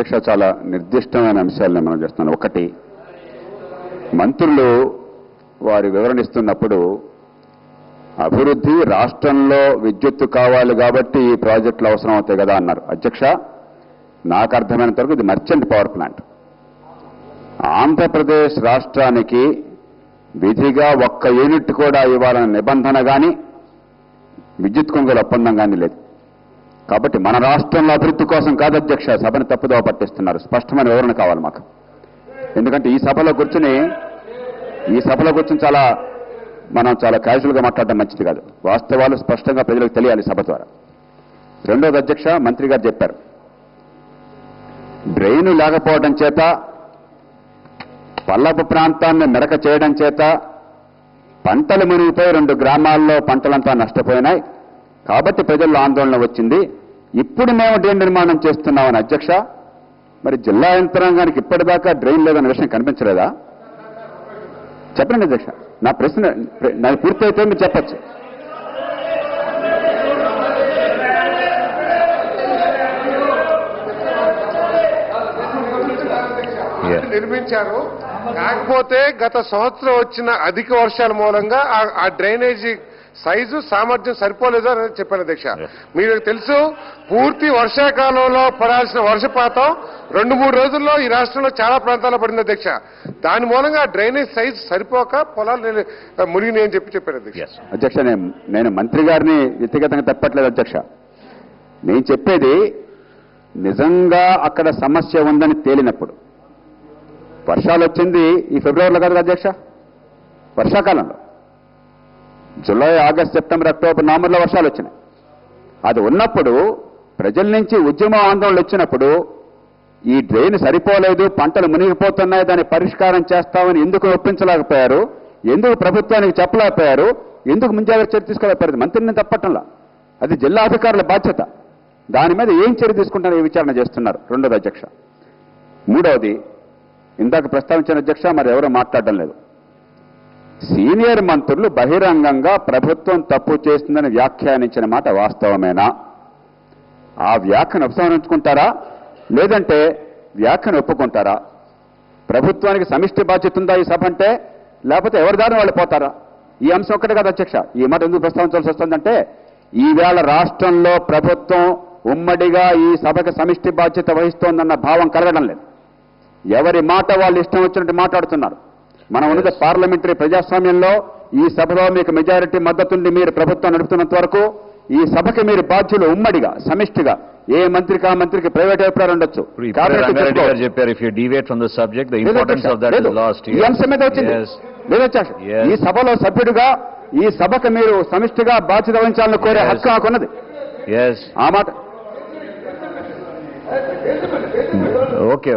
అధ్యక్ష చాలా నిర్దిష్టమైన అంశాలను మనం చేస్తున్నాం. ఒకటి, మంత్రులు వారి వివరణ ఇస్తున్నప్పుడు అభివృద్ధి రాష్ట్రంలో విద్యుత్తు కావాలి కాబట్టి ఈ ప్రాజెక్టులు అవసరం అవుతాయి కదా అన్నారు. అధ్యక్ష, నాకు అర్థమైనంత వరకు ఇది మర్చెంట్ పవర్ ప్లాంట్. ఆంధ్రప్రదేశ్ రాష్ట్రానికి విధిగా ఒక్క యూనిట్ కూడా ఇవ్వాలన్న నిబంధన కానీ విద్యుత్ కొనుగోలు ఒప్పందం కానీ లేదు. కాబట్టి మన రాష్ట్రంలో అభివృద్ధి కోసం కాదు అధ్యక్ష సభను తప్పుదోవ పట్టిస్తున్నారు. స్పష్టమైన వివరణ కావాలి మాకు. ఎందుకంటే ఈ సభలో కూర్చుని మనం చాలా క్యాజువల్గా మాట్లాడడం మంచిది కాదు. వాస్తవాలు స్పష్టంగా ప్రజలకు తెలియాలి సభ ద్వారా. రెండోది అధ్యక్ష, మంత్రి గారు చెప్పారు డ్రైను లేకపోవడం చేత పల్లపు ప్రాంతాన్ని మెరక చేయడం చేత పంటలు మునిగిపోయి 2 గ్రామాల్లో పంటలంతా నష్టపోయినాయి. కాబట్టి ప్రజల్లో ఆందోళన వచ్చింది. ఇప్పుడు మేము డ్రైన్ నిర్మాణం చేస్తున్నామని. అధ్యక్ష, మరి జిల్లా యంత్రాంగానికి ఇప్పటిదాకా డ్రైన్ లేదన్న విషయం కనిపించలేదా? చెప్పండి అధ్యక్ష. నా ప్రశ్న నాకు పూర్తయితే మీరు చెప్పచ్చు. నిర్మించారు. కాకపోతే గత సంవత్సరం వచ్చిన అధిక వర్షాల మూలంగా ఆ డ్రైనేజీ సైజు సామర్థ్యం సరిపోలేదు అని చెప్పాను అధ్యక్ష. మీకు తెలుసు, పూర్తి వర్షాకాలంలో పడాల్సిన వర్షపాతం 2-3 రోజుల్లో ఈ రాష్ట్రంలో చాలా ప్రాంతాల్లో పడింది అధ్యక్ష. దాని మూలంగా డ్రైనేజ్ సైజు సరిపోక పొలాలు మునిగినాయి అని చెప్పాను అధ్యక్ష. అధ్యక్ష, నేను మంత్రి గారిని వ్యక్తిగతంగా తప్పట్లేదు అధ్యక్ష. నేను చెప్పేది నిజంగా అక్కడ సమస్య ఉందని తేలినప్పుడు, వర్షాలు వచ్చింది ఈ ఫిబ్రవరిలో కాదు అధ్యక్ష, వర్షాకాలంలో జూలై, ఆగస్టు, సెప్టెంబర్, అక్టోబర్, నవంబర్లో వర్షాలు వచ్చినాయి. అది ఉన్నప్పుడు ప్రజల నుంచి ఉద్యమ ఆందోళనలు వచ్చినప్పుడు ఈ డ్రైన్ సరిపోలేదు, పంటలు మునిగిపోతున్నాయి, దాన్ని పరిష్కారం చేస్తామని ఎందుకు ఒప్పించలేకపోయారు? ఎందుకు ప్రభుత్వానికి చెప్పలేకపోయారు? ఎందుకు ముంజాగ్రత్త చర్య తీసుకోలేకపోయారు? మంత్రిని తప్పటంలా, అది జిల్లా అధికారుల బాధ్యత. దాని మీద ఏం చర్య తీసుకుంటారో విచారణ చేస్తున్నారు. రెండోది అధ్యక్ష. మూడవది, ఇందాక ప్రస్తావించిన అధ్యక్ష, మరి ఎవరో మాట్లాడడం లేదు. సీనియర్ మంత్రులు బహిరంగంగా ప్రభుత్వం తప్పు చేస్తుందని వ్యాఖ్యానించిన మాట వాస్తవమేనా? ఆ వ్యాఖ్యను ఉపసంహరించుకుంటారా, లేదంటే వ్యాఖ్యను ఒప్పుకుంటారా? ప్రభుత్వానికి సమిష్టి బాధ్యత ఉందా ఈ సభ అంటే, లేకపోతే ఎవరి దారిని వాళ్ళు పోతారా? ఈ అంశం ఒక్కటే కదా అధ్యక్ష. ఈ మాట ఎందుకు ప్రస్తావించాల్సి వస్తుందంటే, ఈవేళ రాష్ట్రంలో ప్రభుత్వం ఉమ్మడిగా ఈ సభకు సమిష్టి బాధ్యత వహిస్తోందన్న భావం కలగడం లేదు. ఎవరి మాట వాళ్ళు ఇష్టం వచ్చినట్టు మాట్లాడుతున్నారు. మనం ఉన్నది పార్లమెంటరీ ప్రజాస్వామ్యంలో. ఈ సభలో మీకు మెజారిటీ మద్దతుండి మీరు ప్రభుత్వం నడుపుతున్నంత వరకు ఈ సభకి మీరు బాధ్యులు ఉమ్మడిగా సమిష్టిగా. ఏ మంత్రికి ఆ మంత్రికి ప్రైవేట్ అభిప్రాయాలు ఉండొచ్చు. ఈ అంశం మీద వచ్చింది లేదచ్చా? ఈ సభలో సభ్యుడిగా ఈ సభకు మీరు సమిష్టిగా బాధ్యత వహించాలని కోరే హక్కు నాకున్నది. ఆ మాట okay.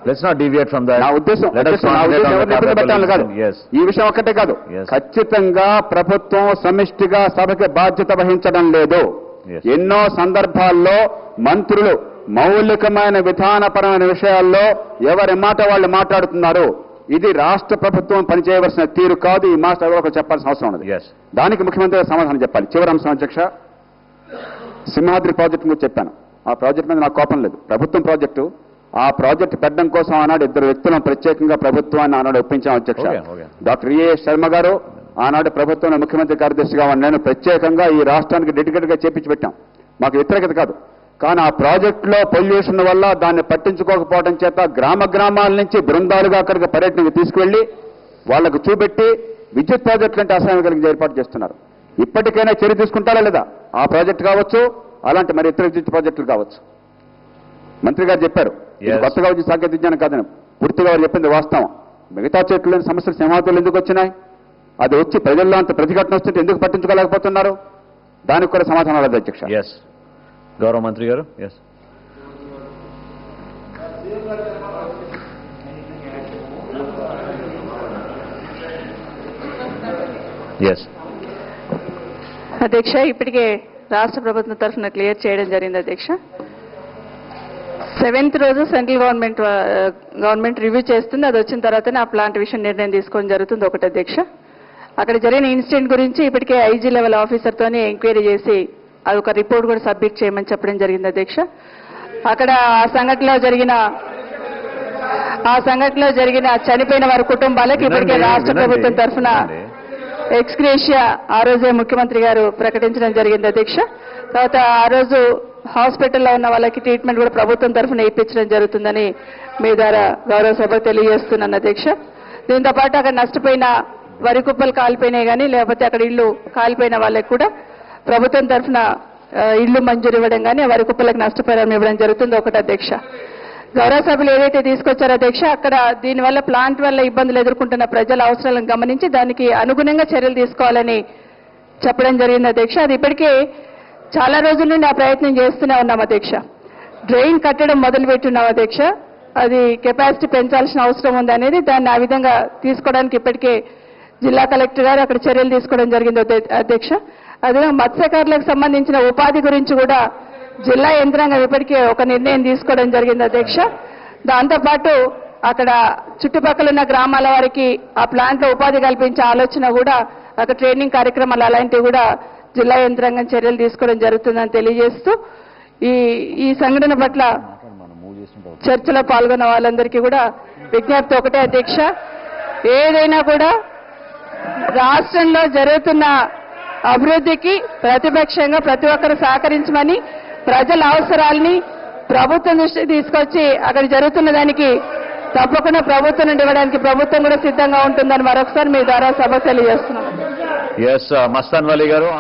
Let's not deviate from that. నా ఉద్దేశం కాదు. ఈ విషయం ఒక్కటే కాదు, ఖచ్చితంగా ప్రభుత్వం సమిష్టిగా సభకి బాధ్యత వహించడం లేదు. ఎన్నో సందర్భాల్లో మంత్రులు మౌలికమైన విధానపరమైన విషయాల్లో ఎవరి మాట వాళ్ళు మాట్లాడుతున్నారు. ఇది రాష్ట్ర ప్రభుత్వం పనిచేయవలసిన తీరు కాదు. ఈ మాట ఎవరో చెప్పాల్సిన అవసరం ఉన్నది. దానికి ముఖ్యమంత్రి గారు సమాధానం చెప్పాలి. చివరి అంశం అధ్యక్ష, సింహాద్రి ప్రాజెక్టు గురించి చెప్పాను. ఆ ప్రాజెక్టు మీద నాకు కోపం లేదు. ప్రభుత్వం ప్రాజెక్టు. ఆ ప్రాజెక్టు పెట్టడం కోసం ఆనాడు 2 వ్యక్తులను ప్రత్యేకంగా ప్రభుత్వాన్ని ఆనాడు ఒప్పించాం అధ్యక్ష. డాక్టర్ ఏ శర్మ గారు ఆనాడు ప్రభుత్వంలో ముఖ్యమంత్రి కార్యదర్శిగా నేను ప్రత్యేకంగా ఈ రాష్ట్రానికి డెడికేట్గా చేపించి పెట్టాం. మాకు వ్యతిరేకత కాదు. కానీ ఆ ప్రాజెక్టులో పొల్యూషన్ వల్ల దాన్ని పట్టించుకోకపోవడం చేత గ్రామాల నుంచి బృందాలుగా అక్కడికి పర్యటనకు తీసుకువెళ్లి వాళ్లకు చూపెట్టి విద్యుత్ ప్రాజెక్టులు అంటే అసహ్యం కలిగి ఏర్పాటు చేస్తున్నారు. ఇప్పటికైనా చర్య తీసుకుంటారా లేదా? ఆ ప్రాజెక్టు కావచ్చు, అలాంటి మరి ఇతర విద్యుత్ ప్రాజెక్టులు కావచ్చు. మంత్రి గారు చెప్పారు కొత్తగా వచ్చి సాంకేతిక విజ్ఞానం కాదని. పూర్తిగా వారు చెప్పింది వాస్తవం. మిగతా చెట్లు లేని సమస్యలు సింహాతులు ఎందుకు వచ్చినాయి? అది వచ్చి ప్రజల్లో అంత ప్రతిఘటన వస్తుంటే ఎందుకు పట్టించుకోలేకపోతున్నారు? దానికి కూడా సమాధానం లేదు అధ్యక్ష. గౌరవ మంత్రి గారు. అధ్యక్ష, ఇప్పటికే రాష్ట్ర ప్రభుత్వం తరఫున క్లియర్ చేయడం జరిగింది అధ్యక్ష. 7th రోజు సెంట్రల్ గవర్నమెంట్ రివ్యూ చేస్తుంది. అది వచ్చిన తర్వాతనే ఆ ప్లాంట్ విషయం నిర్ణయం తీసుకోవడం జరుగుతుంది. ఒకటి అధ్యక్ష, అక్కడ జరిగిన ఇన్సిడెంట్ గురించి ఇప్పటికే ఐజీ లెవెల్ ఆఫీసర్తోనే ఎంక్వైరీ చేసి అది ఒక రిపోర్ట్ కూడా సబ్మిట్ చేయమని చెప్పడం జరిగింది అధ్యక్ష. అక్కడ ఆ సంఘటనలో జరిగిన చనిపోయిన వారి కుటుంబాలకు ఇప్పటికే రాష్ట్ర ప్రభుత్వం తరఫున ఎక్స్గ్రేషియా ఆ రోజే ముఖ్యమంత్రి గారు ప్రకటించడం జరిగింది అధ్యక్ష. తర్వాత ఆ రోజు హాస్పిటల్లో ఉన్న వాళ్ళకి ట్రీట్మెంట్ కూడా ప్రభుత్వం తరఫున ఇప్పించడం జరుగుతుందని మీ ద్వారా గౌరవ సభకు తెలియజేస్తున్నాను అధ్యక్ష. దీంతో పాటు అక్కడ నష్టపోయిన వరి కుప్పలు కాలిపోయినాయి కానీ లేకపోతే అక్కడ ఇళ్లు కాలిపోయిన వాళ్ళకి కూడా ప్రభుత్వం తరఫున ఇళ్లు మంజూరు ఇవ్వడం కానీ వరి కుప్పలకు నష్టపరిహారం ఇవ్వడం జరుగుతుంది ఒకటి అధ్యక్ష. గౌరవ సభలు ఏదైతే తీసుకొచ్చారో అధ్యక్ష, అక్కడ దీనివల్ల ప్లాంట్ వల్ల ఇబ్బందులు ఎదుర్కొంటున్న ప్రజల అవసరాలను గమనించి దానికి అనుగుణంగా చర్యలు తీసుకోవాలని చెప్పడం జరిగింది అధ్యక్ష. అది ఇప్పటికే చాలా రోజుల నుండి ఆ ప్రయత్నం చేస్తూనే ఉన్నాం అధ్యక్ష. డ్రైన్ కట్టడం మొదలుపెట్టున్నాం అధ్యక్ష. అది కెపాసిటీ పెంచాల్సిన అవసరం ఉందనేది దాన్ని ఆ విధంగా తీసుకోవడానికి ఇప్పటికే జిల్లా కలెక్టర్ గారు అక్కడ చర్యలు తీసుకోవడం జరిగింది అధ్యక్ష. అదే మత్స్యకారులకు సంబంధించిన ఉపాధి గురించి కూడా జిల్లా యంత్రాంగం ఇప్పటికే ఒక నిర్ణయం తీసుకోవడం జరిగింది అధ్యక్ష. దాంతోపాటు అక్కడ చుట్టుపక్కల ఉన్న గ్రామాల వారికి ఆ ప్లాంట్లో ఉపాధి కల్పించే ఆలోచన కూడా అక్కడ ట్రైనింగ్ కార్యక్రమాలు అలాంటివి కూడా జిల్లా యంత్రాంగం చర్యలు తీసుకోవడం జరుగుతుందని తెలియజేస్తూ ఈ సంఘటన పట్ల చర్చలో పాల్గొన్న వాళ్ళందరికీ కూడా విజ్ఞప్తి ఒకటే అధ్యక్ష, ఏదైనా కూడా రాష్ట్రంలో జరుగుతున్న అభివృద్ధికి ప్రతిపక్షంగా ప్రతి ఒక్కరు సహకరించమని ప్రజల అవసరాలని ప్రభుత్వం దృష్టికి తీసుకొచ్చి అక్కడ జరుగుతున్న దానికి తప్పకుండా ప్రభుత్వం నుండి ఇవ్వడానికి ప్రభుత్వం కూడా సిద్ధంగా ఉంటుందని మరొకసారి మీ ద్వారా సభ తెలియజేస్తున్నాం. మస్తాన్ వలీ గారు.